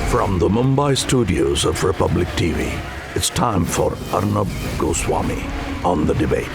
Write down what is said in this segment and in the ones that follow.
From the Mumbai studios of Republic TV, it's time for Arnab Goswami on The Debate.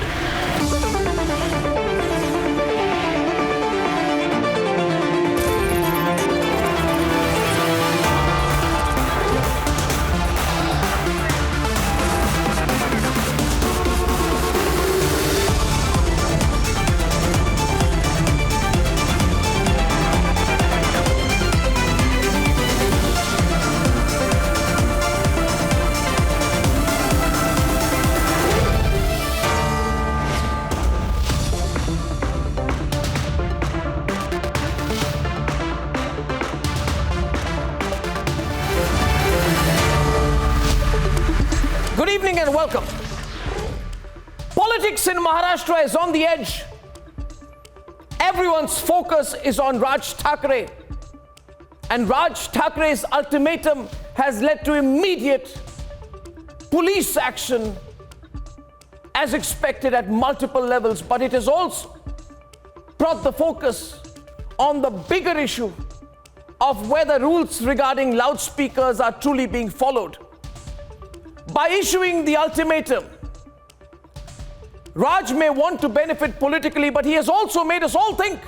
Good evening and welcome. Politics in Maharashtra is on the edge. Everyone's focus is on Raj Thackeray. And Raj Thackeray's ultimatum has led to immediate police action as expected at multiple levels. But it has also brought the focus on the bigger issue of whether rules regarding loudspeakers are truly being followed. By issuing the ultimatum, Raj may want to benefit politically, but he has also made us all think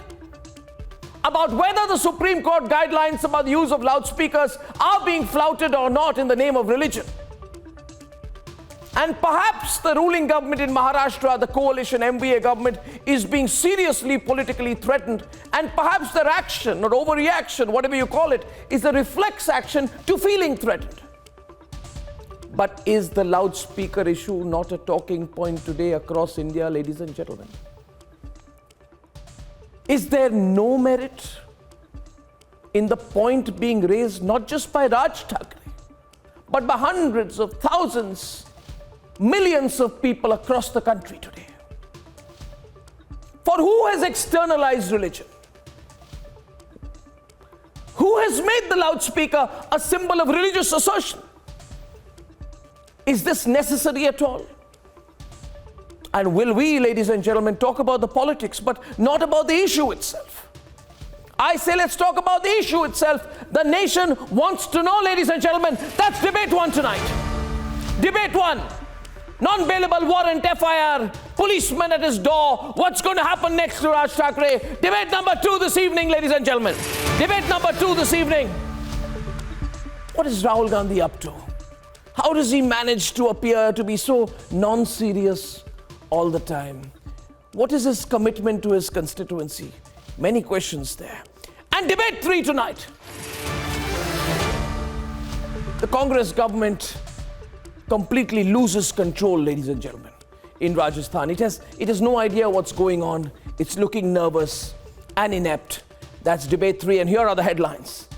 about whether the Supreme Court guidelines about the use of loudspeakers are being flouted or not in the name of religion. And perhaps the ruling government in Maharashtra, the coalition MVA government, is being seriously politically threatened, and perhaps their action or overreaction, whatever you call it, is a reflex action to feeling threatened. But is the loudspeaker issue not a talking point today across India, ladies and gentlemen? Is there no merit in the point being raised not just by Raj Thackeray, but by hundreds of thousands, millions of people across the country today? For who has externalized religion? Who has made the loudspeaker a symbol of religious assertion? Is this necessary at all? And will we, ladies and gentlemen, talk about the politics, but not about the issue itself? I say let's talk about the issue itself. The nation wants to know, ladies and gentlemen. That's debate one tonight. Debate one. Non-bailable warrant, FIR, policeman at his door. What's going to happen next to Raj Thackeray? Debate number two this evening, ladies and gentlemen. Debate number two this evening. What is Rahul Gandhi up to? How does he manage to appear to be so non-serious all the time? What is his commitment to his constituency? Many questions there. And debate three tonight. The Congress government completely loses control, ladies and gentlemen, in Rajasthan. It has no idea what's going on. It's looking nervous and inept. That's debate three, and here are the headlines.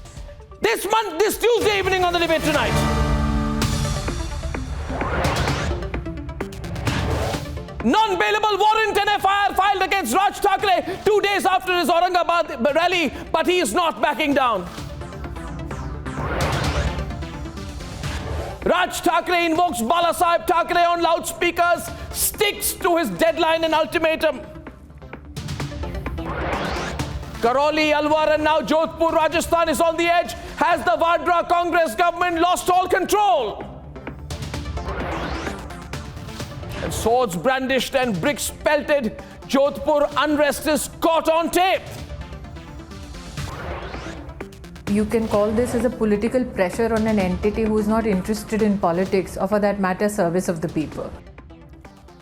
This Tuesday evening on the debate tonight. Non-bailable warrant and FIR filed against Raj Thackeray 2 days after his Aurangabad rally, but he is not backing down. Raj Thackeray invokes Balasaheb Thackeray on loudspeakers, sticks to his deadline and ultimatum. Karoli, Alwar and now Jodhpur, Rajasthan is on the edge. Has the Vadra Congress government lost all control? And swords brandished and bricks pelted, Jodhpur unrest is caught on tape. You can call this as a political pressure on an entity who is not interested in politics or, for that matter, service of the people.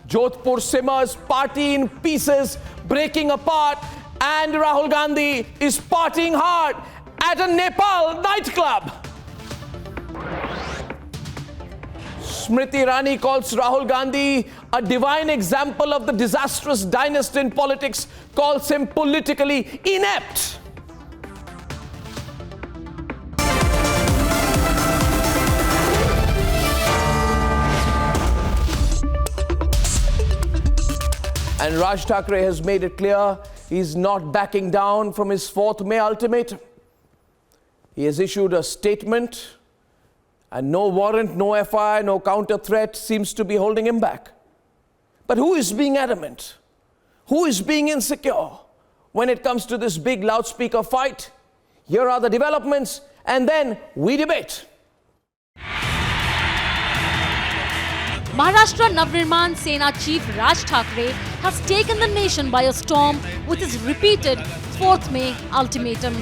Jodhpur simmers, party in pieces, breaking apart, and Rahul Gandhi is partying hard at a Nepal nightclub. Smriti Irani calls Rahul Gandhi a divine example of the disastrous dynasty in politics, calls him politically inept. And Raj Thackeray has made it clear he's not backing down from his 4th May ultimatum. He has issued a statement, and no warrant, no FIR, no counter threat seems to be holding him back. But who is being adamant? Who is being insecure when it comes to this big loudspeaker fight? Here are the developments, and then we debate. Maharashtra Navnirman Sena Chief Raj Thackeray has taken the nation by a storm with his repeated 4th May ultimatum.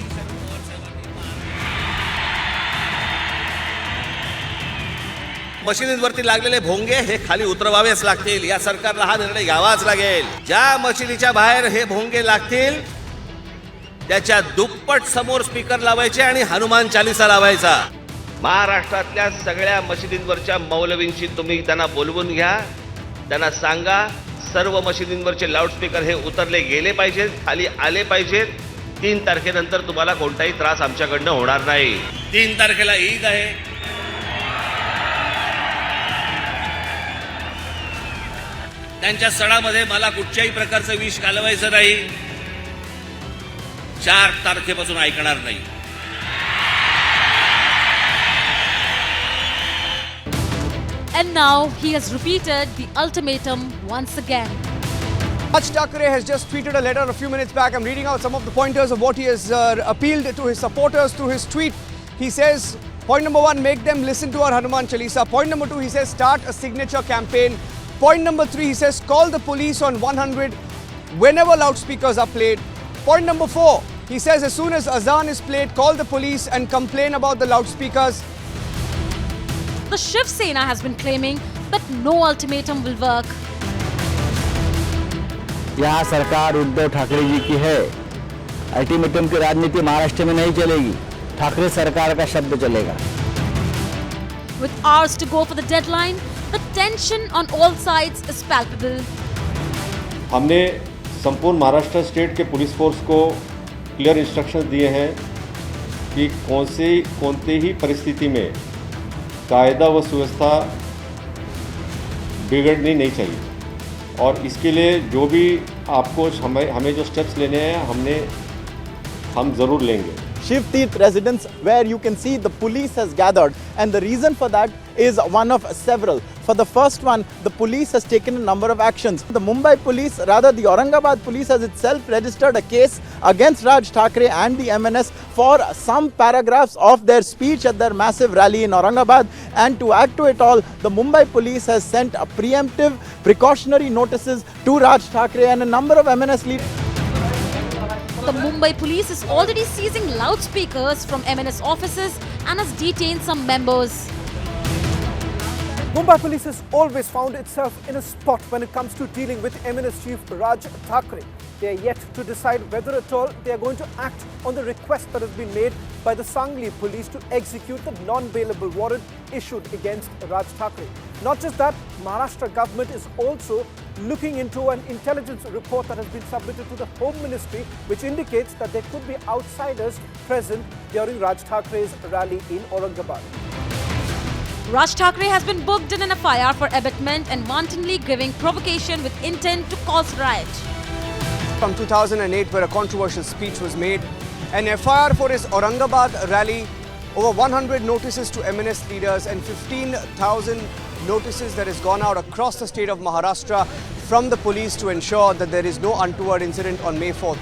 मशिनींवरती लागलेले भोंगे हे खाली उतरवावेच लागतील. या सरकारला हा निर्णय घ्यावाच लागेल. ज्या मशिनीच्या बाहेर हे भोंगे लागतील त्याच्या दुप्पट समोर स्पीकर लावायचे आणि हनुमान चालीसा लावायचा. महाराष्ट्रातल्या सगळ्या मशिदींवरच्या मौलवींशी तुम्ही त्यांना बोलवून घ्या. त्यांना सांगा सर्व मशिदींवरचे लाऊडस्पीकर हे उतरले गेले पाहिजेत, खाली आले पाहिजेत. 3 तारखेनंतर तुम्हाला कोणताही त्रास आमच्याकडनं होणार नाही. 3 तारखेला ईद आहे. त्यांच्या सणामध्ये मला कुठच्याही प्रकारचं विष घालवायचं नाही. 4 तारखेपासून ऐकणार नाही. And now he has repeated the ultimatum once again. Raj Thackeray has just tweeted a letter a few minutes back. I'm reading out some of the pointers of what he has appealed to his supporters through his tweet. He says, point number 1, make them listen to our Hanuman Chalisa. Point number 2, he says, start a signature campaign. Point number 3, he says, call the police on 100 whenever loudspeakers are played. Point number 4, he says, as soon as azan is played, call the police and complain about the loudspeakers. The Shiv Sena has been claiming that no ultimatum will work. यहाँ सरकार उद्धव ठाकरे जी की है. Ultimatum की राजनीति महाराष्ट्र में नहीं चलेगी. ठाकरे सरकार का शब्द चलेगा. With hours to go for the deadline, the tension on all sides is palpable. हमने संपूर्ण महाराष्ट्र स्टेट के पुलिस फोर्स को क्लियर इंस्ट्रक्शंस दिए हैं कि कौनसी ही परिस्थिति में कायदा व सुव्यवस्था बिगड़नी नहीं चाहिए. और इसके लिए जो भी आपको हमें जो स्टेप्स लेने हैं हम ज़रूर लेंगे. Shiv Tirth residence where you can see the police has gathered, and the reason for that is one of several. For the first one, the police has taken a number of actions. The Mumbai police, rather the Aurangabad police, has itself registered a case against Raj Thackeray and the MNS for some paragraphs of their speech at their massive rally in Aurangabad. And to add to it all, the Mumbai police has sent a preemptive precautionary notices to Raj Thackeray and a number of MNS leaders. The Mumbai police is already seizing loudspeakers from MNS offices and has detained some members. Mumbai police has always found itself in a spot when it comes to dealing with MNS chief Raj Thackeray. They are yet to decide whether at all they are going to act on the request that has been made by the Sangli police to execute the non-bailable warrant issued against Raj Thackeray. Not just that, Maharashtra government is also looking into an intelligence report that has been submitted to the Home Ministry, which indicates that there could be outsiders present during Raj Thackeray's rally in Aurangabad. Raj Thackeray has been booked in an FIR for abetment and wantonly giving provocation with intent to cause riot. From 2008, where a controversial speech was made, an FIR for his Aurangabad rally, over 100 notices to MNS leaders and 15,000 notices that has gone out across the state of Maharashtra from the police to ensure that there is no untoward incident on May 4th.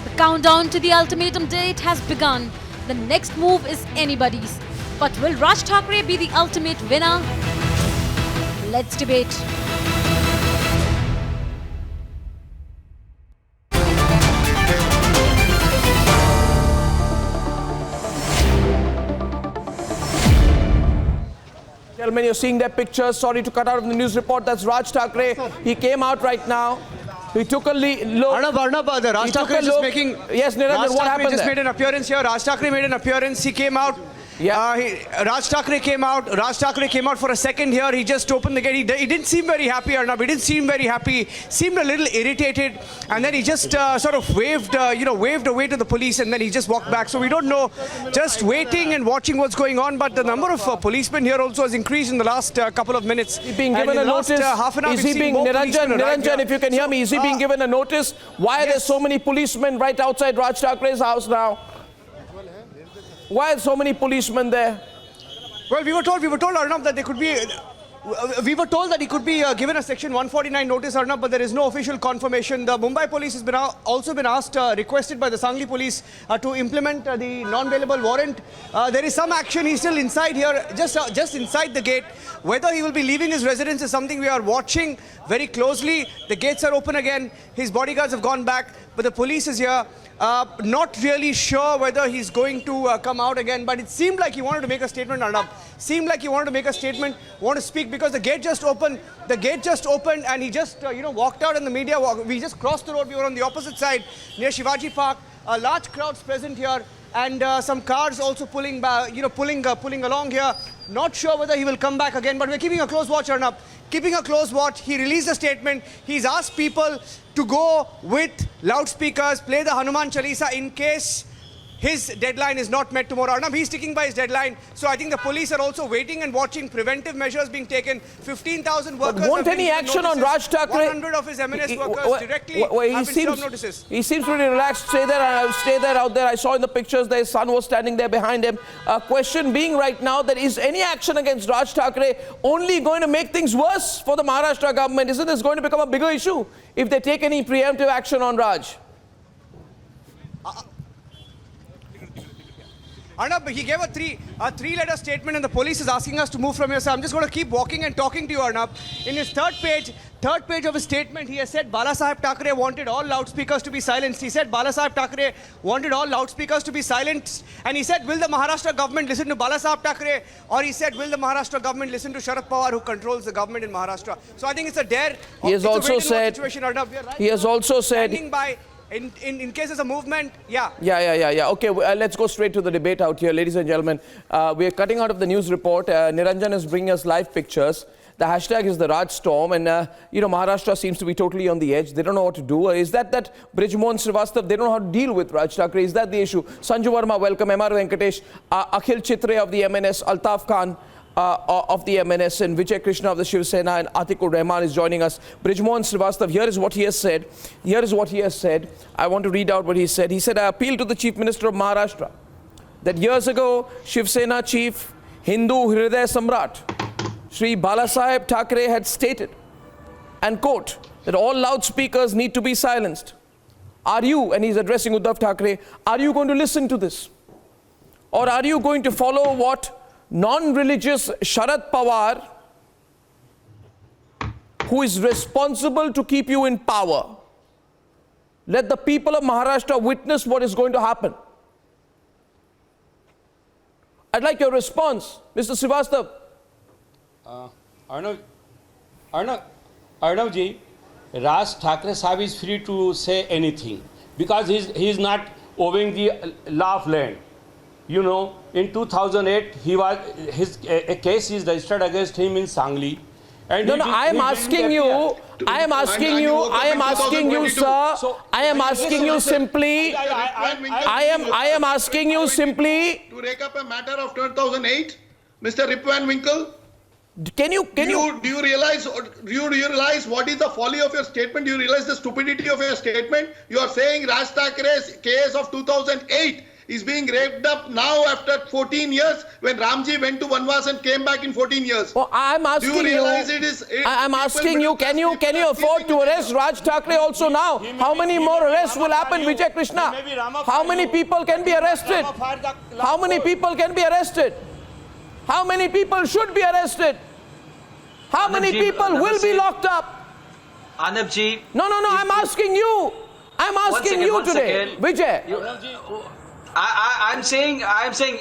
The countdown to the ultimatum date has begun. The next move is anybody's. But will Raj Thackeray be the ultimate winner? Let's debate. Gentlemen, you're seeing their pictures. Sorry to cut out of the news report. That's Raj Thackeray. He came out right now. He took a look. Arnab, the Raj Thackeray just making... Yes, Niranjan, what happened just there? made an appearance here. Raj Thackeray made an appearance. He came out. Yeah. Raj Thackeray came out. Raj Thackeray came out for a second here. He just opened the gate. He didn't seem very happy, Arnab. He didn't seem very happy. Seemed a little irritated. And then he just sort of waved away to the police, and then he just walked back. So we don't know. Just waiting and watching what's going on. But the number of policemen here also has increased in the last couple of minutes. He's being given a notice. Half an hour, is he being Niranjan, if you can hear me, is he being given a notice? Why are there so many policemen right outside Raj Thackeray's house now? Why are so many policemen there? Well, we were told, Arnab, that there could be We were told that he could be given a Section 149 notice, Arnab, but there is no official confirmation. The Mumbai police has been also been asked, requested by the Sangli police to implement the non-bailable warrant. There is some action. He's still inside here, just inside the gate. Whether he will be leaving his residence is something we are watching very closely. The gates are open again. His bodyguards have gone back, but the police is here. Not really sure whether he's going to come out again, but it seemed like he wanted to make a statement, Arnab. Seemed like he wanted to make a statement, want to speak, because the gate just opened. The gate just opened and he just, walked out, and the media, we just crossed the road. We were on the opposite side near Shivaji Park. Large crowds present here, and some cars also pulling along here. Not sure whether he will come back again, but we're keeping a close watch, Arnab. Keeping a close watch. He released a statement. He's asked people to go with loudspeakers, play the Hanuman Chalisa in case his deadline is not met tomorrow. Arnab, he's sticking by his deadline. So I think the police are also waiting and watching, preventive measures being taken. 15,000 workers. But won't any action on Raj Thackeray? 100 of his MNS workers directly have been served notices. He seems pretty relaxed. Stay there, out there. I saw in the pictures their son was standing there behind him. Question being right now, that is any action against Raj Thackeray only going to make things worse for the Maharashtra government? Isn't this going to become a bigger issue if they take any preemptive action on Raj? Arnab, he gave a three-letter statement, and the police is asking us to move from here. So I'm just going to keep walking and talking to you, Arnab. In his third page of his statement, he has said Balasaheb Thackeray wanted all loudspeakers to be silenced. He said Balasaheb Thackeray wanted all loudspeakers to be silenced. And he said, will the Maharashtra government listen to Balasaheb Thackeray? Or he said, will the Maharashtra government listen to Sharad Pawar, who controls the government in Maharashtra? So I think it's a dare. He has also said, situation, Arnab. He has also said, standing by. In case there's a movement, yeah. Okay, let's go straight to the debate out here, ladies and gentlemen. We are cutting out of the news report. Niranjan is bringing us live pictures. The hashtag is the Raj Storm, and Maharashtra seems to be totally on the edge. They don't know what to do. Is that Brijmohan Srivastava, they don't know how to deal with Raj Thackeray? Is that the issue? Sanju Verma, welcome. MR Venkatesh, Akhil Chitre of the MNS, Altaf Khan of the MNS, and Vijay Krishna of the Shiv Sena, and Atikur Rahman is joining us. Brijmohan Srivastava, here is what he has said. I want to read out what he said. He said, I appeal to the Chief Minister of Maharashtra that years ago, Shiv Sena chief, Hindu Hriday Samrat, Shri Balasaheb Thackeray had stated, and quote, that all loudspeakers need to be silenced. Are you, and he's addressing Uddhav Thackeray, are you going to listen to this? Or are you going to follow what non-religious Sharad Pawar, who is responsible to keep you in power? Let the people of Maharashtra witness what is going to happen. I'd like your response, Mr. Srivastava. Arnab ji, Raj Thackeray Sahib is free to say anything because he is not owing the law of land. In 2008, a case is registered against him in Sangli. And I am asking you, sir. I am asking you simply. I am asking you simply. To rake up a matter of 2008, Mr. Rip Van Winkle. Do you realize what is the folly of your statement? Do you realize the stupidity of your statement? You are saying Raj Thackeray's case of 2008 is being raked up now after 14 years when Ramji went to Vanvas and came back in 14 years. Well, I'm asking Do you realize you, I'm asking you, can you afford to arrest Raj Thackeray also now? How many more arrests will happen, Vijay Krishna? How many people can be arrested? How many people can be arrested? How many people should be arrested? How many people will be locked up? Arnab ji. No, I'm asking you. I'm asking you today, Vijay. I'm saying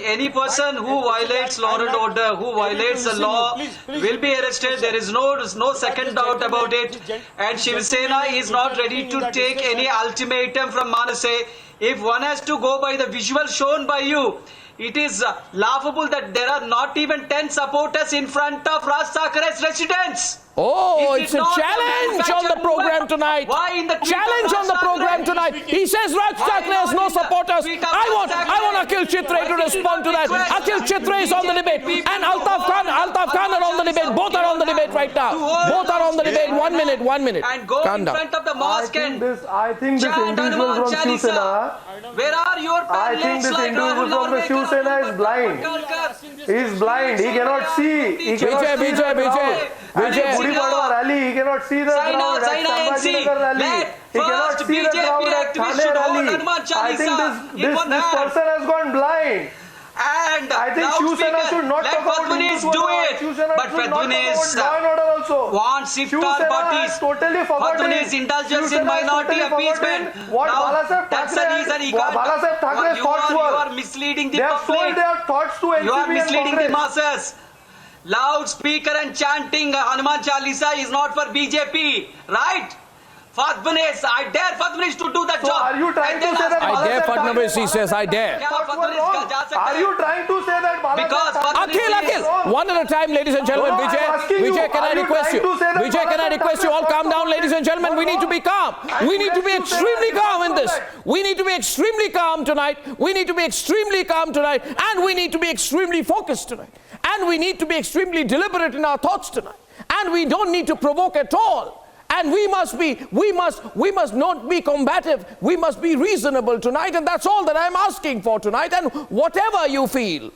any person who violates law and order, who violates the law, will be arrested. There is no second doubt about it. And Shiv Sena is not ready to take any ultimatum from Manase. If one has to go by the visual shown by you, it is laughable that there are not even 10 supporters in front of Raj Thackeray's residence. Oh, Is it's it a not challenge on the manufactured program movement? tonight. Why in the tweet Challenge of on the Raj program Thackeray? tonight. He says Raj Why Thackeray has not no in the supporters. tweet of I Raj want Thackeray? Akhil Chitray to respond to that. Request Akhil Chitray is on the debate, and Altaf Khan are on the debate. Both are on the debate right now. Both are on the debate. 1 minute. 1 minute. And go Calm in down. front of the mosque and I think this chant individual Hanuman from Shiv Chalisa. Sena, Where are your I think parallels this like individual Rahul from the Shiv Narvekar, Sena is blind. He is blind. He cannot see. He cannot see the crowd. At the Gudi Padwa rally, he cannot see the crowd. At Sambhajinagar rally, he cannot see the crowd. At Thane rally, I think this person has gone blind. And I think Shiv Sena should not let talk about Fadmanis Hindutva do now. it. Shiv Sena But should not talk Fadmanis about law and order also. wants Shiv iftar Sena parties. has totally forgotten. Fadmanis indulges Shiv in Sena has minority totally appeasement. forgotten what Now, Balasaheb that's the Thackeray reason he what can't. Balasaheb Thackeray's thoughts You were. are misleading the They have public. sold their thoughts to NCP You are and misleading the Congress. masses. Loudspeaker and chanting Hanuman Chalisa is not for BJP, right? Fadmanis, I dare Fadmanis to do that So job. are you trying to say that I dare Balasaheb Fadnavis, he Thackeray- says, I dare. Are you trying to say that Balasaheb Because Thackeray- Akhil, one at a time, ladies and gentlemen. No, I'm asking you, Vijay, can are I you request you? trying to say that Vijay, can I Balasaheb request you all Thackeray calm down, ladies and gentlemen? We need to be calm. We need to be extremely calm in this. We need to be extremely calm tonight. We need to be extremely calm tonight. And we need to be extremely focused tonight. And we need to be extremely deliberate in our thoughts tonight. And we don't need to provoke at all. And we must not be combative. We must be reasonable tonight. And that's all that I'm asking for tonight. And whatever you feel,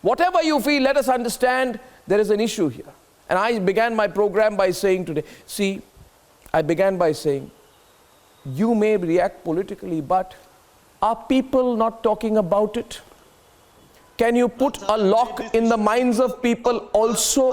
let us understand there is an issue here. And I began my program by saying today, you may react politically, but are people not talking about it? Can you put a lock in the minds of people also?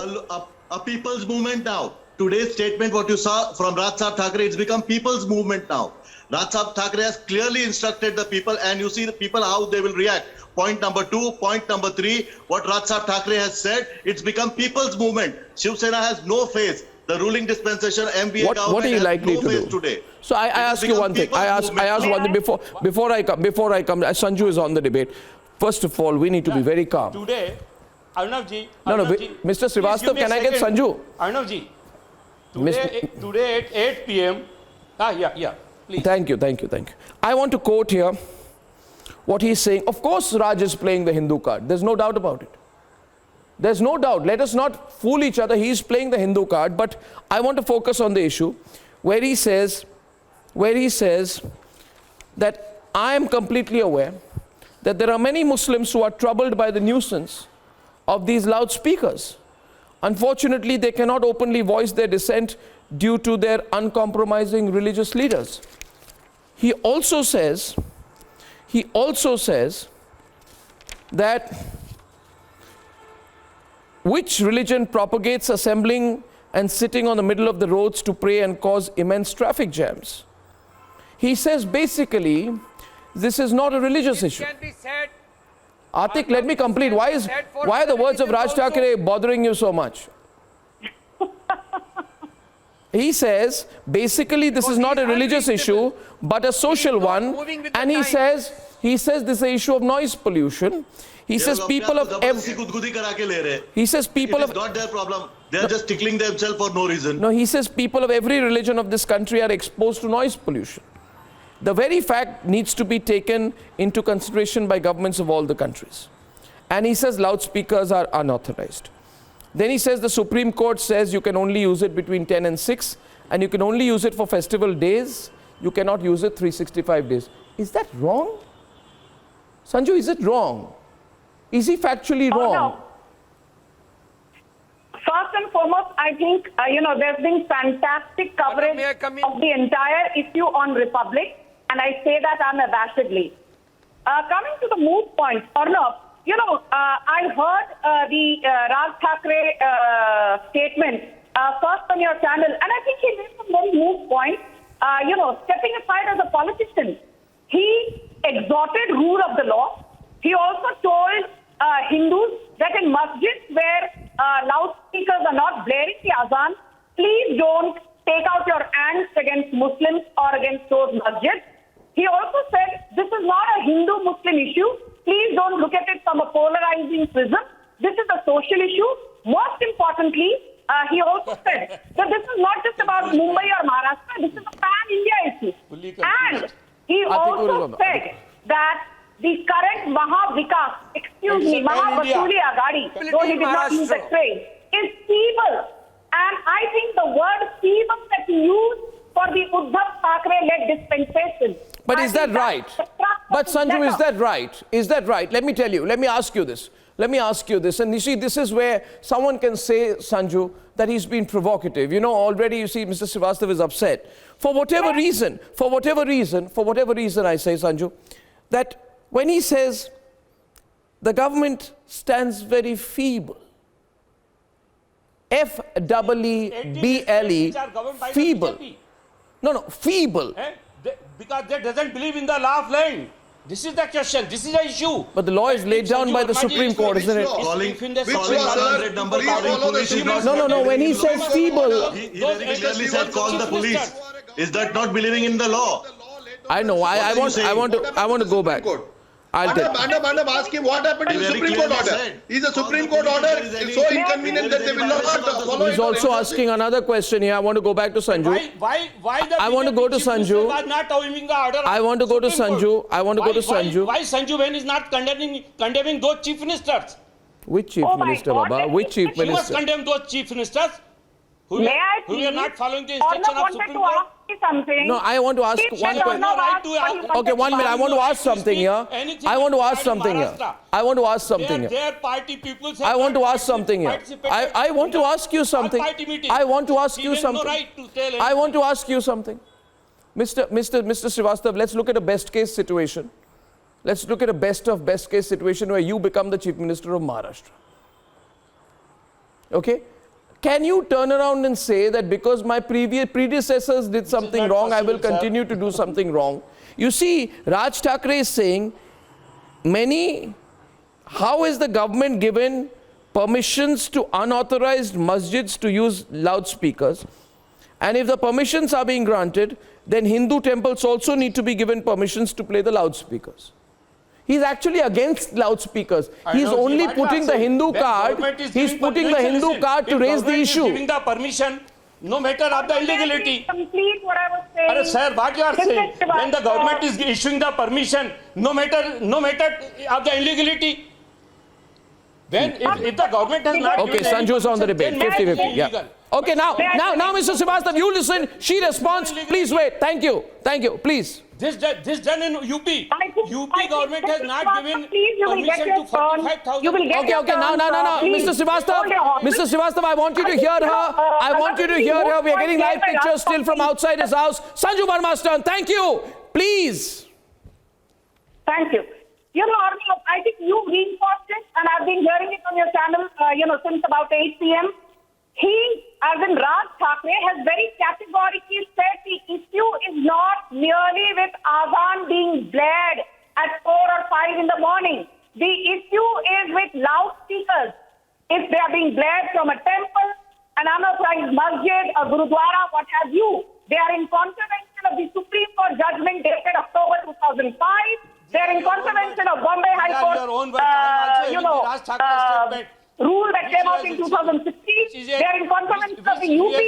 A people's movement now. Today's statement, what you saw from Raj Sahib Thackeray, it's become people's movement now. Raj Sahib Thackeray has clearly instructed the people, and you see the people how they will react. Point number 2, point number 3, what Raj Sahib Thackeray has said, it's become people's movement. Shiv Sena has no face. The ruling dispensation, MBA government What are you has likely no to face do today. So I ask you one thing. I ask one thing before I come. Sanju is on the debate. First of all, we need to be very calm. Today, Arnabji. No, Mr. Srivastava, can I get Sanju? Arnabji, today at 8 p.m. Yeah, please. Thank you. I want to quote here what he's saying. Of course, Raj is playing the Hindu card. There's no doubt about it. There's no doubt. Let us not fool each other. He's playing the Hindu card. But I want to focus on the issue where he says that I am completely aware that there are many Muslims who are troubled by the nuisance of these loudspeakers. Unfortunately, they cannot openly voice their dissent due to their uncompromising religious leaders. He also says that which religion propagates assembling and sitting on the middle of the roads to pray and cause immense traffic jams? He says basically this is not a religious issue. Atik, let me complete. Why are the words of Raj Thackeray bothering you so much? He says basically this is not a religious issue but a social one, and he says this is an issue of noise pollution. He says people of It's not their problem. They are just tickling themselves for no reason. No, he says people of every religion of this country are exposed to noise pollution. The very fact needs to be taken into consideration by governments of all the countries. And he says loudspeakers are unauthorized. Then he says the Supreme Court says you can only use it between 10 and 6, and you can only use it for festival days. You cannot use it 365 days. Is that wrong? Sanju, is it wrong? Is he factually wrong? No. First and foremost, I think, there's been fantastic coverage of the entire issue on Republic, and I say that unabashedly. Coming to the moot point, Arnab, I heard the Raj Thackeray statement first on your channel, and I think he made some very moot points. Stepping aside as a politician, he exhorted rule of the law. He also told Hindus that in masjids where loudspeakers are not blaring the azan, please don't take out your hands against Muslims or against those masjids. He also said this is not a Hindu-Muslim issue. Please don't look at it from a polarizing prism. This is a social issue. Most importantly, he also said that this is not just about Mumbai or Maharashtra, this is a pan-India issue. And he also said that the current Maha-Vikas, excuse me, Maha-Vasuli Agadi, though he did not use the phrase, is feeble. And I think the word feeble that he used for the Uddhav Thackeray-led dispensation. But is that right? But Sanju, is that right? Is that right? Let me tell you. Let me ask you this. Let me ask you this. And you see, this is where someone can say, Sanju, that he's been provocative. You know, already you see Mr. Srivastava is upset. For whatever reason, I say, Sanju, that when he says the government stands very feeble, F-E-E-B-L-E, feeble. No, feeble. Because they doesn't believe in the law of land. This is the question. This is the issue. But the law is laid down by the Supreme Court, isn't it? No. When he says feeble, he very clearly said, "Call the police." Is that not believing in the law? I know. I want to go back. Arnab, ask him what happened to the Supreme Court order. Is the Supreme Court order so inconvenient that they will not follow it? He's also asking another question here. I want to go back to Sanju. Why the I want to go to Sanju. was not following the order? I want to go to Sanju. Why Sanju Ben is not condemning those chief ministers? Which chief minister, Baba? Which chief He must minister? condemn those chief ministers who are not following the instruction of Supreme Court. No, I want to ask one question. Okay, 1 minute. I want to ask something here. I want to ask something here. I want to ask something here. Their party people I want to ask something here. I want to ask you something. I want to ask you something. I want to ask you something. Mr. Srivastava, let's look at a best case situation. Let's look at a best case situation where you become the Chief Minister of Maharashtra. Okay? Can you turn around and say that because my predecessors did something wrong, I will continue to do something wrong? You see, Raj Thackeray is saying, how is the government given permissions to unauthorized masjids to use loudspeakers? And if the permissions are being granted, then Hindu temples also need to be given permissions to play the loudspeakers. He's actually against loudspeakers. He's only putting the Hindu card. He's putting the Hindu card to raise the issue. Giving the permission, no matter of the illegality. Complete what I was saying. Sir, what you are saying? When the government is issuing the permission, no matter of the illegality. When if the government has not. Okay, Sanju is on the debate. 50-50. Yeah. Okay, now, Mr. Srivastava, you listen. She responds. Please wait. Thank you. Please. This done in UP. UP government has not given permission to 45,000. Okay. Now. Mr. Srivastava, I want you to hear her. We are getting live pictures still from outside his house. Sanju Verma's turn. Thank you. Please. Thank you. You know, Arnab, I think you reinforced it, and I've been hearing it on your channel, since about 8 p.m. He, as in Raj Thackeray, has very categorically said the issue is not merely with Azan being blared at 4 or 5 in the morning. The issue is with loudspeakers. If they are being blared from a temple, an unauthorized masjid, a gurudwara, what have you, they are in contravention of the Supreme Court judgment dated October 2005. They are in contravention of Bombay High Court, rule that came out in 2016. They are in contravention of the UP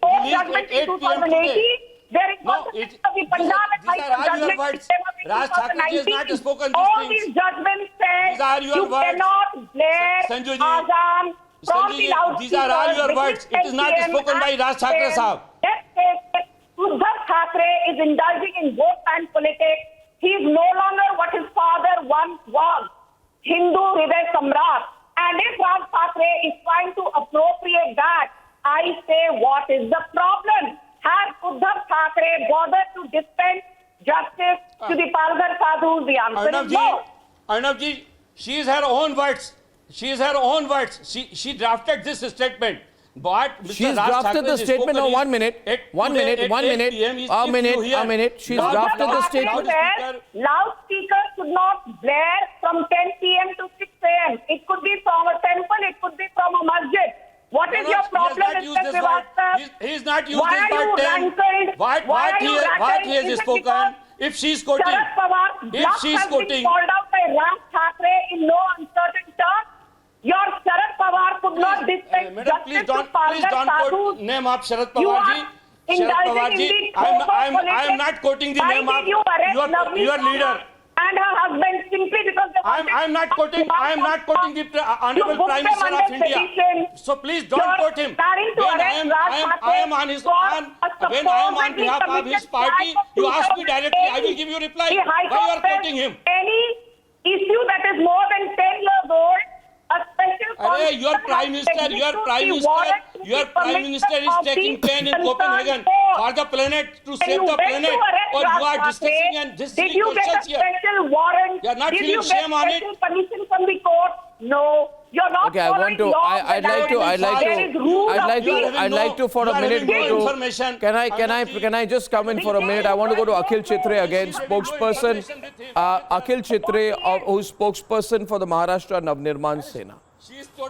Court judgment in 2018. They are in contravention of the Punjab and High Court judgment that came out in 2019. All these judgments say you cannot blare Azan from the loudspeakers. These are all your words. It is not spoken by Raj Thackeray Sahab. Uddhav Thackeray is indulging in vote bank politics. He is no longer what his father once was, Hindu Hriday Samrat. And if Raj Thackeray is trying to appropriate that, I say, what is the problem? Has Uddhav Thackeray bothered to dispense justice to the Palghar sadhus? The answer is no. Arnab, she is her own words. She drafted this statement. But she's drafted the statement. No, 1 minute. A minute. She's drafted the statement. Loudspeakers should not blare from 10 p.m. to 6 a.m. It could be from a temple. It could be from a masjid. What is your problem, Mr. Srivastava? He is not used this word 10. What he has spoken. If she is quoting. If she is quoting. Called out by Raj Thackeray in no uncertain terms. Your Sharad Pawar could not dispense Madam, please don't quote name of Sharad You Pawar are ji. Sharad Pawar indulging ji, in the I am not quoting the name Why of did you arrest your leader. and her husband simply because they I am not quoting the Honorable Prime Minister of India. So please don't quote him. When I am on behalf of his party, you ask me directly, I will give you reply. Why you are quoting him? Any issue that is more than 10 years old, a special Your Prime Minister is taking pain in Copenhagen for the planet, to save the planet, or you are discussing and this did you get a special warrant? You are not did feeling you shame on it? get permission from the court? No. You're not Okay, I'd like to for a minute go to, can I just come in for a minute? I want to go to Akhil Chitre again, spokesperson, Akhil Chitre, who's spokesperson for the Maharashtra Navnirman Sena.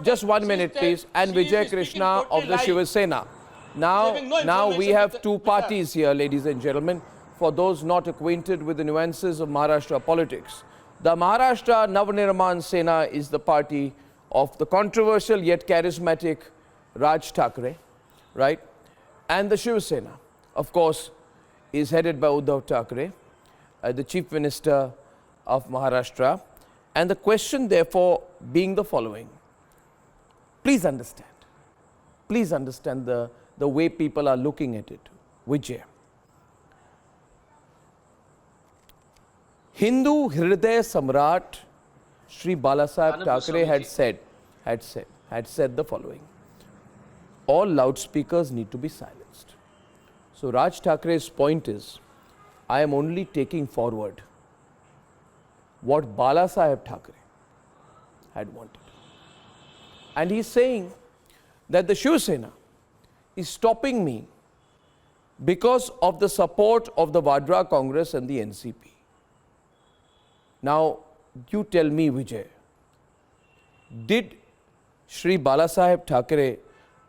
Just 1 minute, please, and Vijay Krishna of the Shiva Sena. Now we have two parties here, ladies and gentlemen, for those not acquainted with the nuances of Maharashtra politics. The Maharashtra Navnirman Sena is the party of the controversial yet charismatic Raj Thackeray, right? And the Shiva Sena, of course, is headed by Uddhav Thackeray, the Chief Minister of Maharashtra. And the question, therefore, being the following. Please understand the way people are looking at it. Vijay. Hindu Hriday Samrat Shri Balasaheb Thackeray had said the following. All loudspeakers need to be silenced. So Raj Thackeray's point is, I am only taking forward what Balasaheb Thackeray had wanted. And he's saying that the Shiva Sena is stopping me because of the support of the Vadra Congress and the NCP. Now, you tell me, Vijay, did Shri Balasaheb Thackeray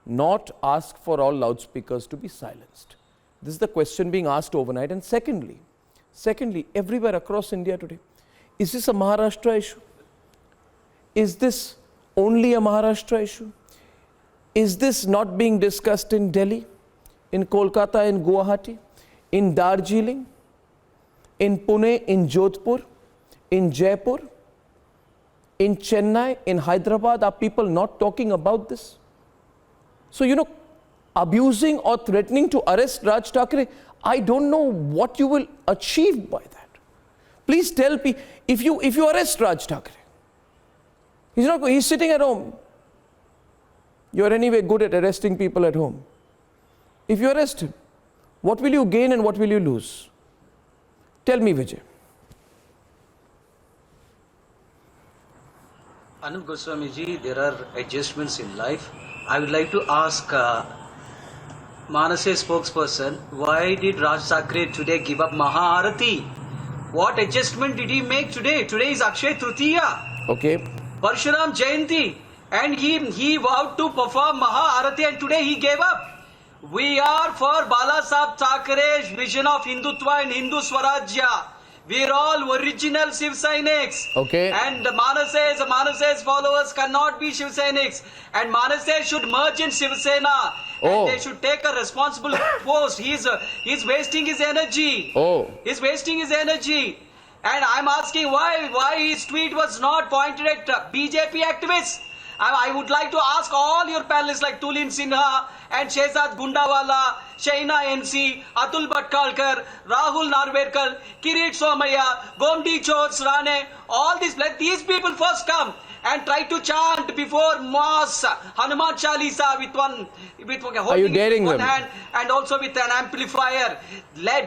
not ask for all loudspeakers to be silenced? This is the question being asked overnight. And secondly, everywhere across India today, is this a Maharashtra issue? Is this only a Maharashtra issue? Is this not being discussed in Delhi, in Kolkata, in Guwahati, in Darjeeling, in Pune, in Jodhpur, in Jaipur, in Chennai, in Hyderabad? Are people not talking about this? So, abusing or threatening to arrest Raj Thackeray, I don't know what you will achieve by that. Please tell me, if you arrest Raj Thackeray, he's sitting at home. You're anyway good at arresting people at home. If you arrest him, what will you gain and what will you lose? Tell me, Vijay. Arnab Goswami ji, there are adjustments in life. I would like to ask Manase spokesperson, why did Raj Thackeray today give up Maha-Arati? What adjustment did he make today? Today is Akshay Tritiya. Okay. Parshuram Jayanti. And he vowed to perform Maha-Arati and today he gave up. We are for Balasaheb Thackeray's vision of Hindutva and Hindu Swarajya. We are all original Shiv Sainiks. Okay. And Manase's followers cannot be Shiv Sainiks. And Manase should merge in Shiv Sena. And they should take a responsible post. He's wasting his energy. He's wasting his energy. And I'm asking why his tweet was not pointed at BJP activists. I would like to ask all your panelists like Tulin Sinha and Shehzad Gundawala, Shaina NC, Atul Bhatkalkar, Rahul Narvedkar, Kirit Somaya, Gomdi Chors Rane, all these, let these people first come and try to chant before Mass Hanuman Chalisa with one hand and also with an amplifier.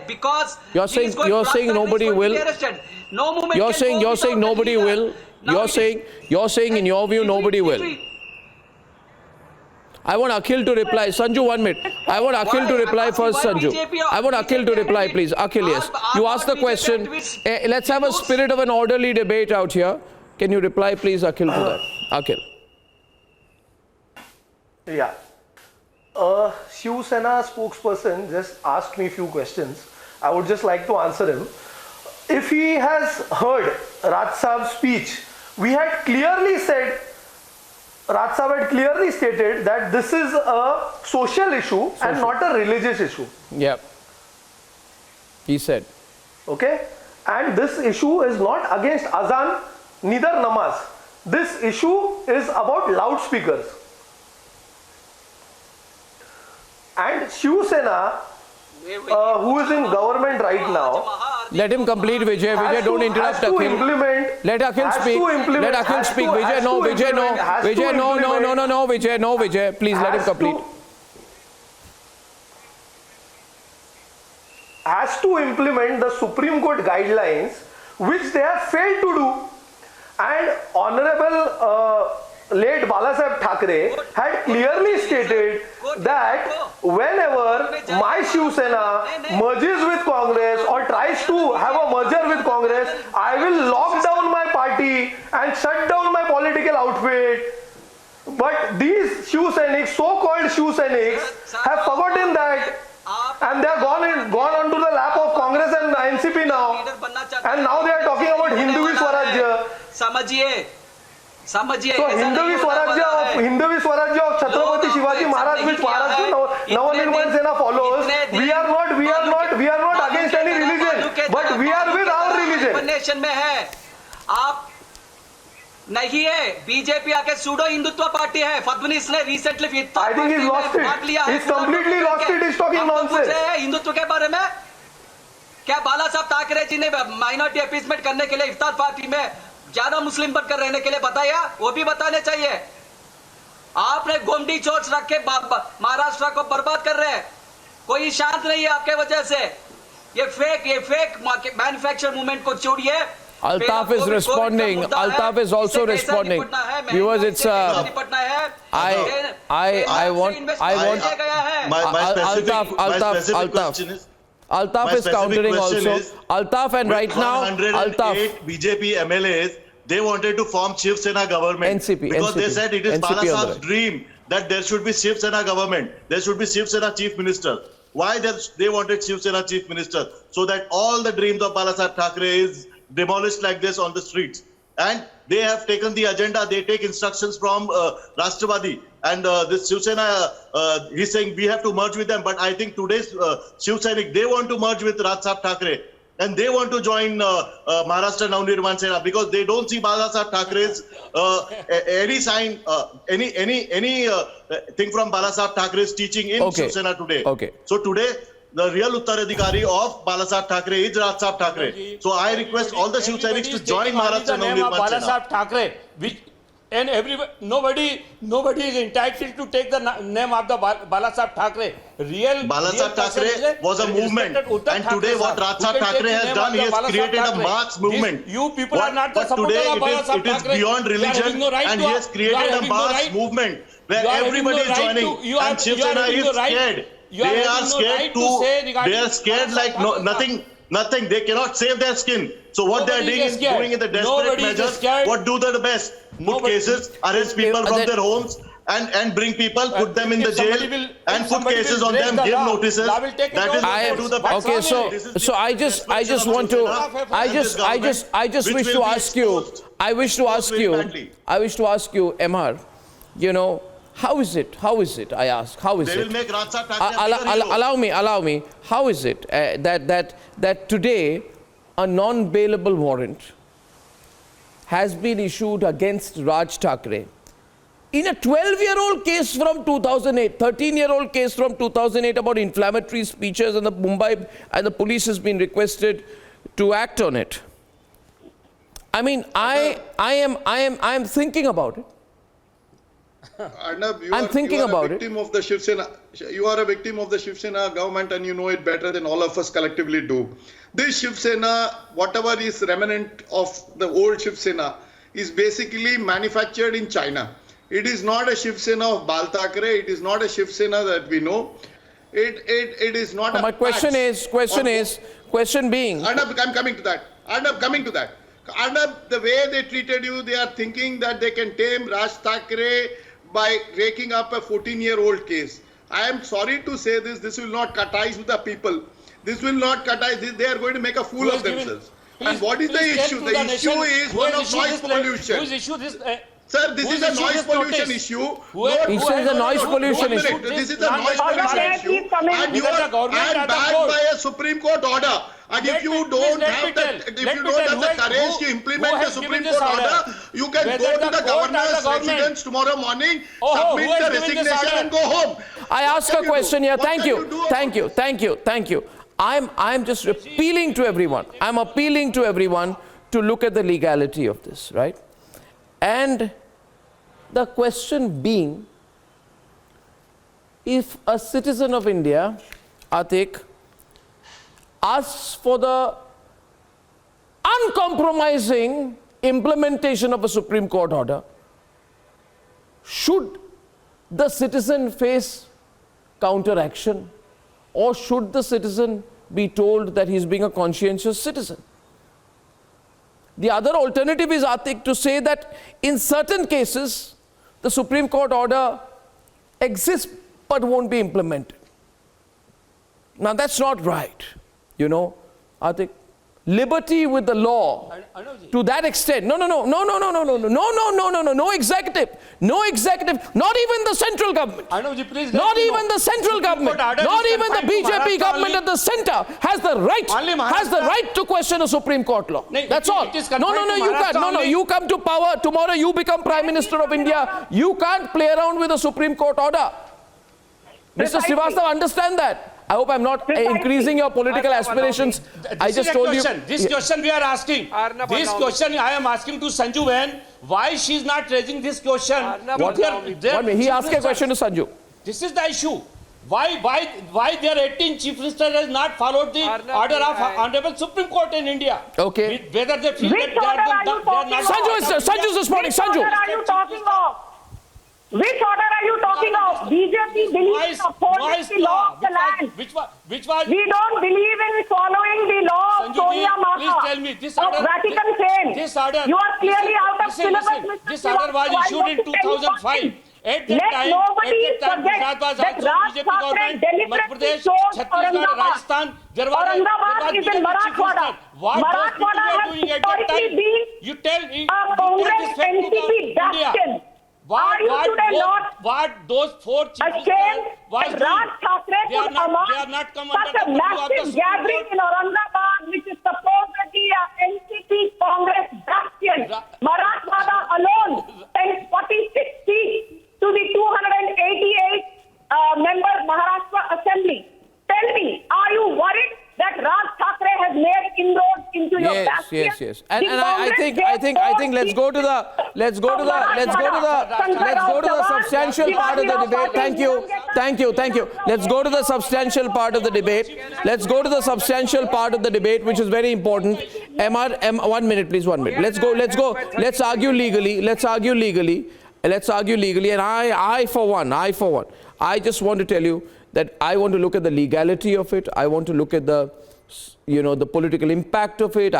Because you're saying nobody will. No movement. You're saying nobody will. You're saying in your view nobody will. I want Akhil to reply. Sanju, 1 minute. I want Akhil to reply first, Sanju. I want Akhil to reply, please. Akhil, yes. You asked the question. Let's have a spirit of an orderly debate out here. Can you reply, please, Akhil, to that? Akhil. Yeah. Shiv Sena spokesperson just asked me a few questions. I would just like to answer him. If he has heard Raj Saab's speech, we had clearly said Raj Sahib had clearly stated that this is a social issue and not a religious issue. Yeah. He said. Okay? And this issue is not against azan, neither namaz. This issue is about loudspeakers. And Shiv Sena, who is in government right now, let him complete, Vijay. Vijay, don't interrupt Akhil. Let Akhil speak. Let Akhil speak. Vijay, no. Vijay, no. Vijay, no. Vijay, no. Vijay, please let him complete. Has to implement the Supreme Court guidelines, which they have failed to do. And Honorable late Balasaheb Thackeray had clearly stated that whenever my Shiv Sena merges with Congress or tries to have a merger with Congress, I will lock down my party and shut down my political outfit. But these Shiv Sainiks, so-called Shiv Sainiks, have forgotten that, and they have gone onto the lap of Congress and NCP now, and now they are talking about Hinduvi Swarajya. So Hinduvi Swarajya of Chhatrapati Shivaji Maharaj, which Maharashtra Navanirman Sena follows, we are not against any religion, but we are with our religion. नहीं है BJP आके pseudo Hindutva party है फडणवीस ने recently I think he's lost it. He's completely lost it. He's talking nonsense. Hindutva के बारे में क्या बाला साहब ठाकरे जी ने माइनॉरिटी अपीसमेंट करने के लिए इफ्तार पार्टी में ज्यादा मुस्लिम बनकर रहने के लिए बताया? वो भी बताने चाहिए। आपने गोमडी चोच रख के महाराष्ट्र को बर्बाद कर रहे हैं। कोई शांत नहीं है आपके वजह से। ये फेक मैन्युफैक्चर मूवमेंट को छोड़िए। Altaf is responding. Altaf is also responding. Viewers, it's Altaf is countering also. Altaf, and right now Altaf. BJP MLAs, they wanted to form Shiv Sena government because they said it is Bala Sahib's dream that there should be Shiv Sena government. There should be Shiv Sena chief minister. Why they wanted Shiv Sena chief minister? So that all the dreams of Bala Sahib Thackeray is demolished like this on the streets. And they have taken the agenda. They take instructions from Rashtrabadi. And this Shiv Sena, he's saying we have to merge with them. But I think today's Shiv Sainik, they want to merge with Raj Sahib Thackeray. And they want to join Maharashtra Navnirman Sena because they don't see Bala Sahib Thackeray's any sign, any thing from Bala Sahib Thackeray's teaching in Shiv Sena today. So today, the real Uttaradhikari of Bala Sahib Thackeray is Raj Sahib Thackeray. So I request all the Shiv Sainiks to join Maharashtra Navnirman Bala Sahib Thackeray, and nobody is entitled to take the name of the Bala Sahib Thackeray. Bala Sahib Thackeray was a movement, and today what Raj Sahib Thackeray has done, he has created a mass movement. You people are not the supporters of Bala Sahib Thackeray. It is beyond religion, and he has created a mass movement where everybody is joining, and Shiv Sena is scared. They are scared they are scared like nothing. They cannot save their skin. So what they are doing in the desperate measures, what do they the best? Put cases, arrest people from their homes and bring people, put them in the jail and put cases on them, give notices. That is what they do the best. Okay, so I just want to wish to ask you, MR, you know, how is it? I ask. How is it? They will make Raj Sahib Thackeray allow me. How is it that today a non-bailable warrant has been issued against Raj Thackeray in a 12-year-old case from 2008, 13-year-old case from 2008 about inflammatory speeches, and the police has been requested to act on it. I mean, I am thinking about it. Arnab, I'm thinking about it. You are a victim of the Shiv Sena government, and you know it better than all of us collectively do. This Shiv Sena, whatever is remnant of the old Shiv Sena, is basically manufactured in China. It is not a Shiv Sena of Bal Thackeray. It is not a Shiv Sena that we know. It is not. My question being. Arnab, I'm coming to that. Arnab, the way they treated you, they are thinking that they can tame Raj Thackeray by raking up a 14-year-old case. I am sorry to say this will not cut ties with the people. This will not cut ties. They are going to make a fool of themselves. And what is the issue? The issue is one of noise pollution. Whose issue this? Sir, this is a noise pollution issue. He says a noise pollution issue. This is a noise pollution issue. And you are backed by a Supreme Court order. And if you don't have the courage to implement the Supreme Court order, you can go to the governor's residence tomorrow morning, submit the resignation and go home. I ask a question here. Thank you. I'm just appealing to everyone. I'm appealing to everyone to look at the legality of this, right? And the question being, if a citizen of India, Atik, asks for the uncompromising implementation of a Supreme Court order, should the citizen face counteraction, or should the citizen be told that he's being a conscientious citizen? The other alternative is, Atik, to say that in certain cases the Supreme Court order exists but won't be implemented. Now that's not right. You know, Atik, liberty with the law to that extent. No executive, not even the central government. Not even the central government, not even the BJP government at the center has the right to question a Supreme Court law. That's all. No, you can't. No, you come to power tomorrow, you become Prime Minister of India. You can't play around with a Supreme Court order. Mr. Srivastava, understand that. I hope I'm not increasing your political aspirations. I just told you. This question we are asking. This question I am asking to Sanju Bahan. Why she is not raising this question? He asked a question to Sanju. This is the issue. Why their 18 chief minister has not followed the order of Honorable Supreme Court in India? Okay. Whether they feel that they are not. Sanju is responding. Sanju. What are you talking of? Which order are you talking of? BJP believes in upholding the law of the land. Which one? We don't believe in following the law of Sonia Mata please tell me, this of order, Vatican fame. This order, you are clearly out of syllabus. This order was issued in 2005. At that time, Gujarat was also BJP government, Madhya Pradesh, Chhattisgarh, Rajasthan. There was Aurangabad is in Marathwada. Marathwada has historically been a Congress NCP bastion. Are you today not those four chief ashamed that Raj Thackeray could amount such a massive gathering in Aurangabad, which is supposedly a NCP Congress bastion? Marathwada alone sent 46 seats to the 288 member Maharashtra Assembly. Tell me, are you worried that Raj Thackeray has made inroads into your bastion? Yes. And I think let's go to the substantial part of the debate. Thank you. Let's go to the substantial part of the debate. Which is very important. 1 minute, please. 1 minute. Let's go. Let's argue legally. And I for one, I just want to tell you that I want to look at the legality of it. I want to look at the political impact of it.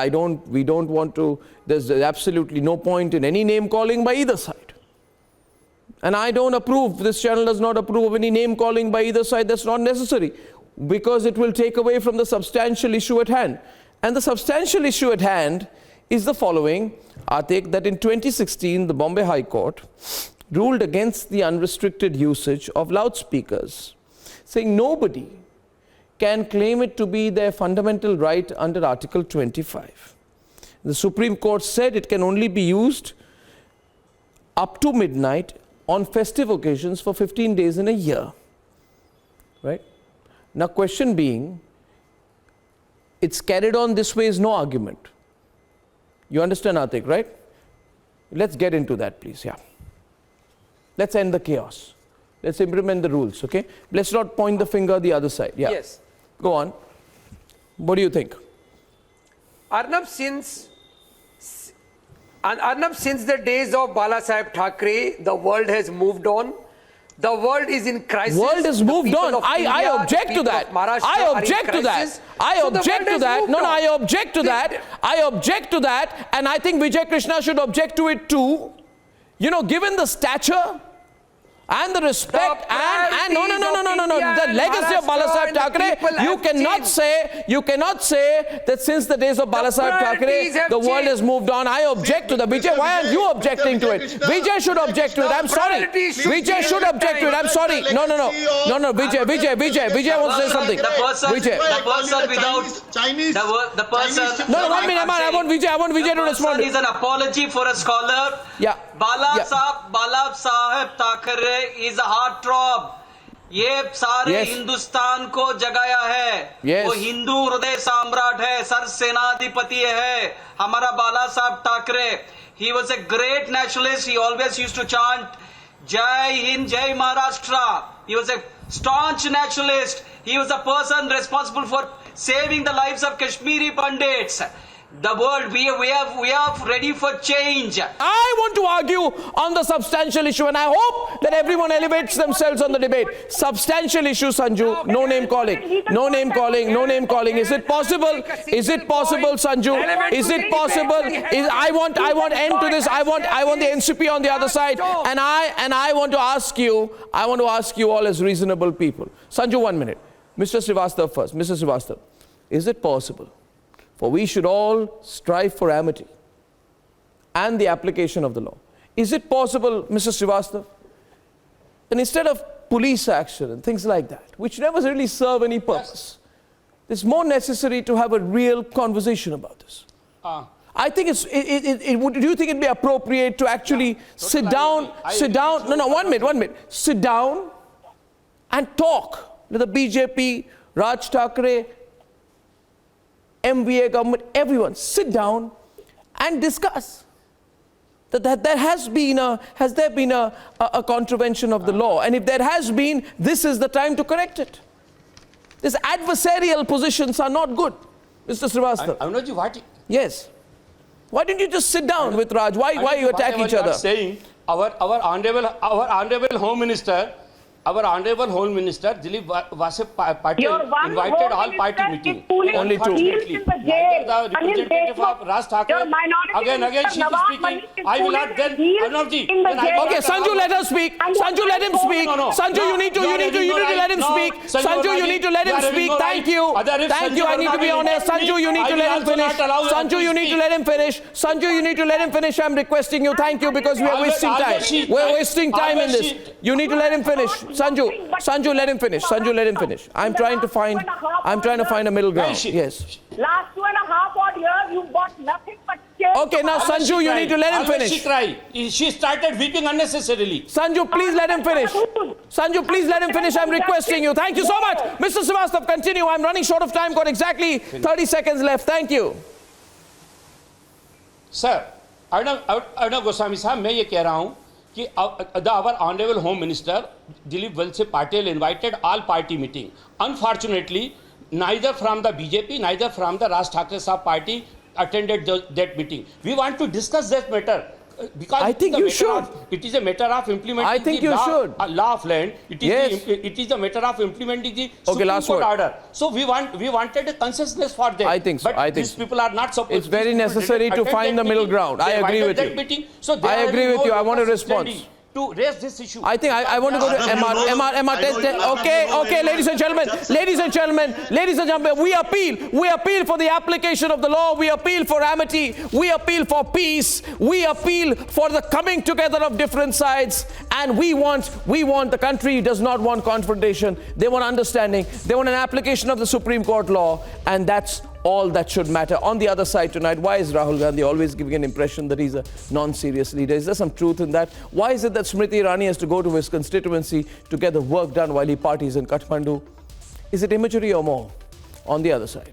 We don't want to, there's absolutely no point in any name calling by either side. And I don't approve, this channel does not approve of any name calling by either side. That's not necessary, because it will take away from the substantial issue at hand. And the substantial issue at hand is the following, Atik, that in 2016, the Bombay High Court ruled against the unrestricted usage of loudspeakers, saying nobody can claim it to be their fundamental right under Article 25. The Supreme Court said it can only be used up to midnight on festive occasions for 15 days in a year. Right? Now, question being, it's carried on this way is no argument. You understand, Atik, right? Let's get into that, please. Yeah. Let's end the chaos. Let's implement the rules, okay? Let's not point the finger the other side. Yeah. Yes. Go on. What do you think? Arnab, since the days of Bala Saheb Thackeray, the world has moved on. The world is in crisis. World has moved on. I object to that. I object to that. I object to that. No, I object to that. I object to that. And I think Vijay Krishna should object to it too. You know, given the stature and the respect and no. The legacy of Balasaheb Thackeray, you cannot say that since the days of Balasaheb Thackeray, the world has moved on. I object to the Vijay. Why aren't you objecting to it? Vijay should object to it. I'm sorry. Vijay should object to it. I'm sorry. No. Vijay wants to say something. The person without Chinese. The person. No, 1 minute. I want Vijay to respond. Is an apology for a scholar. Yeah. Balasaheb Thackeray is a heartthrob. ये सारे हिंदुस्तान को जगाया है। वो हिंदू हृदय सम्राट है, sir सेनाधिपति है हमारा Balasaheb Thackeray. He was a great nationalist. He always used to chant Jai Hind, Jai Maharashtra. He was a staunch nationalist. He was a person responsible for saving the lives of Kashmiri Pandits. The world, we are ready for change. I want to argue on the substantial issue, and I hope that everyone elevates themselves on the debate. Substantial issue, Sanju. No name calling. No name calling. Is it possible? Sanju? Is it possible? I want end to this. I want the NCP on the other side, and I want to ask you. I want to ask you all as reasonable people. Sanju, 1 minute. Mr. Srivastav first. Mr. Srivastav, is it possible? For we should all strive for amity and the application of the law. Is it possible, Mr. Srivastav, that instead of police action and things like that, which never really serve any purpose, it's more necessary to have a real conversation about this? I think do you think it'd be appropriate to actually sit down? No, 1 minute. Sit down and talk to the BJP, Raj Thackeray, MVA government, everyone, sit down and discuss that there has there been a contravention of the law, and if there has been, this is the time to correct it. These adversarial positions are not good, Mr. Srivastav. Yes. Why didn't you just sit down with Raj? Why you attack each other? Saying our honorable Home Minister. Our Honorable Home Minister, Dilip Vase Patil, invited all party meeting. Only two. Neither the representative of Raj Thackeray. Again, she is speaking. I will not then. Arnabji. Okay, Sanju, let her speak. Sanju, let him speak. Sanju, you need to let him speak. Sanju, you need to let him speak. Thank you. I need to be honest. Sanju, you need to let him finish. Sanju, you need to let him finish. Sanju, you need to let him finish. I'm requesting you. Thank you, because we are wasting time. We're wasting time in this. You need to let him finish. Sanju, let him finish. I'm trying to find a middle ground. Yes. Last 2.5 odd years, you bought nothing but change. Okay, now Sanju, you need to let him finish. She cried. She started weeping unnecessarily. Sanju, please let him finish. Sanju, please let him finish. I'm requesting you. Thank you so much. Mr. Srivastav, continue. I'm running short of time. Got exactly 30 seconds left. Thank you. Sir, Arnab Goswami sahab, मैं ये कह रहा हूँ कि our Honorable Home Minister Dilip Vase Patil invited all party meeting. Unfortunately, neither from the BJP, neither from the Raj Thackeray Sahab party attended that meeting. We want to discuss that matter. Because I think you should. It is a matter of implementing the law of land. It is a matter of implementing the Supreme Court order. So we wanted a consensus for that. I think so. But these people are not supposed. It's very necessary to find the middle ground. I agree with you. So I agree with you. I want a response. To raise this issue. I think I want to go to MR. Okay, ladies and gentlemen, we appeal for the application of the law. We appeal for amity. We appeal for peace. We appeal for the coming together of different sides. And we want the country does not want confrontation. They want understanding. They want an application of the Supreme Court law, and that's all that should matter. On the other side tonight, why is Rahul Gandhi always giving an impression that he's a non-serious leader? Is there some truth in that? Why is it that Smriti Irani has to go to his constituency to get the work done while he parties in Kathmandu? Is it imagery or more? On the other side.